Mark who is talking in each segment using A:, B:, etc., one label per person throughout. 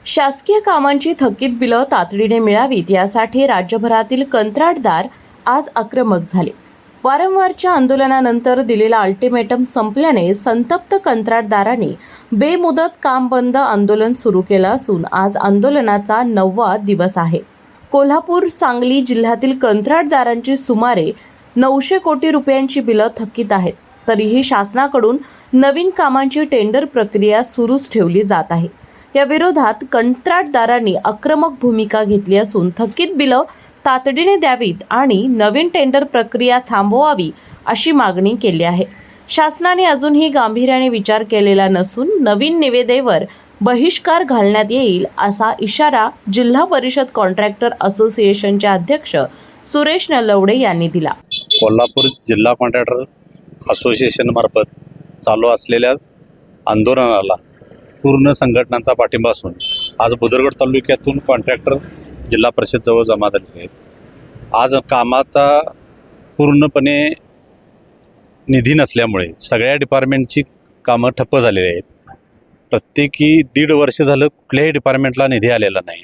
A: शासकीय कामांची थकीत बिलं तातडीने मिळावीत यासाठी राज्यभरातील कंत्राटदार आज आक्रमक झाले. वारंवारच्या आंदोलनानंतर दिलेला अल्टिमेटम संपल्याने संतप्त कंत्राटदारांनी बेमुदत काम बंद आंदोलन सुरू केलं असून आज आंदोलनाचा 9वा दिवस आहे. कोल्हापूर, सांगली जिल्ह्यातील कंत्राटदारांची सुमारे 900 कोटी रुपयांची बिलं थकीत आहेत. तरीही शासनाकडून नवीन कामांची टेंडर प्रक्रिया सुरूच ठेवली जात आहे. या विरोधात कंत्राटदारांनी आक्रमक भूमिका घेतली असून थकीत बिलं तातडीने द्यावीत आणि नवीन टेंडर प्रक्रिया थांबवावी अशी मागणी केली आहे. शासनाने अजूनही गांभीर्याने विचार केलेला नसून नवीन निविदेवर बहिष्कार घालण्यात येईल असा इशारा जिल्हा परिषद कॉन्ट्रॅक्टर असोसिएशनचे अध्यक्ष सुरेश नलवडे यांनी दिला.
B: कोल्हापूर जिल्हा कॉन्ट्रॅक्टर असोसिएशन मार्फत चालू असलेल्या आंदोलनाला पूर्ण संघटनांचा पाठिंबा असून आज बुदरगड तालुक्यातून कॉन्ट्रॅक्टर जिल्हा परिषद जवळ जमा झालेले आहेत. आज कामाचा पूर्णपणे निधी नसल्यामुळे सगळ्या डिपार्टमेंटची कामं ठप्प झालेली आहेत. प्रत्येकी 1.5 वर्ष झालं कुठल्याही डिपार्टमेंटला निधी आलेला नाही.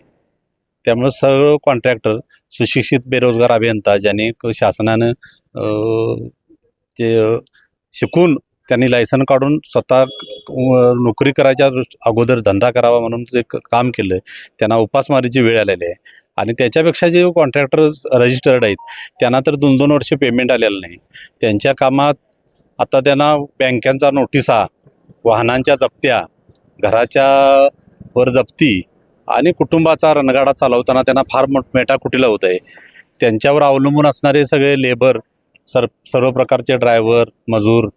B: त्यामुळे सर्व कॉन्ट्रॅक्टर सुशिक्षित बेरोजगार अभियंता ज्यांनी शासनानं जे शिकून त्यांनी लायसन काढून स्वतः नोकरी करायच्या अगोदर धंदा करावा म्हणून जे काम केलं त्यांना उपासमारीची वेळ आलेली आहे. आणि त्याच्यापेक्षा जे कॉन्ट्रॅक्टर रजिस्टर्ड आहेत त्यांना तर 2-2 वर्ष पेमेंट आलेलं नाही. त्यांच्या कामात आता त्यांना बँकांचा नोटिसा, वाहनांच्या जप्त्या, घराच्या वर जप्ती आणि कुटुंबाचा रणगाडा चालवताना त्यांना फार मेटाकुटीला होत आहे. त्यांच्यावर अवलंबून असणारे सगळे लेबर, सर्व प्रकारचे ड्रायव्हर, मजूर,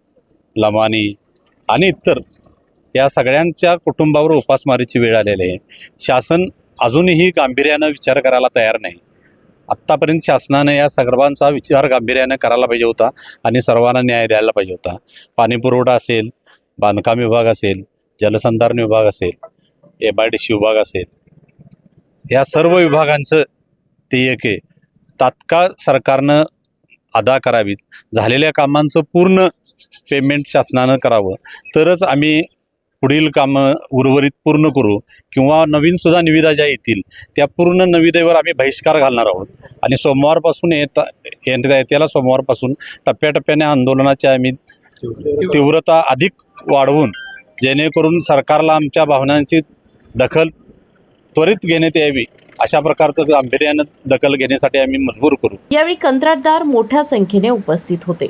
B: लमानी आणि इतर या सगळ्यांच्या कुटुंबावर उपासमारीची वेळ आलेली आहे. शासन अजूनही गांभीर्यानं विचार करायला तयार नाही. आत्तापर्यंत शासनाने या सर्वांचा विचार गांभीर्यानं करायला पाहिजे होता आणि सर्वांना न्याय द्यायला पाहिजे होता. पाणीपुरवठा असेल, बांधकाम विभाग असेल, जलसंधारण विभाग असेल, MIDC विभाग असेल, या सर्व विभागांचं देयके तात्काळ सरकारनं अदा करावीत. झालेल्या कामांचं पूर्ण पेमेंट शासनानं करावं तरच आम्ही पुढील कामं उर्वरित पूर्ण करू किंवा नवीनसुद्धा निविदा ज्या येतील त्या पूर्ण निविदेवर आम्ही बहिष्कार घालणार आहोत. आणि सोमवारपासून येत्याला सोमवारपासून टप्प्याटप्प्याने आंदोलनाची आम्ही तीव्रता अधिक वाढवून जेणेकरून सरकारला आमच्या भावनांची दखल त्वरित घेण्यात यावी अशा प्रकारचं गांभीर्यानं दखल घेण्यासाठी आम्ही मजबूर करू.
A: यावेळी कंत्राटदार मोठ्या संख्येने उपस्थित होते.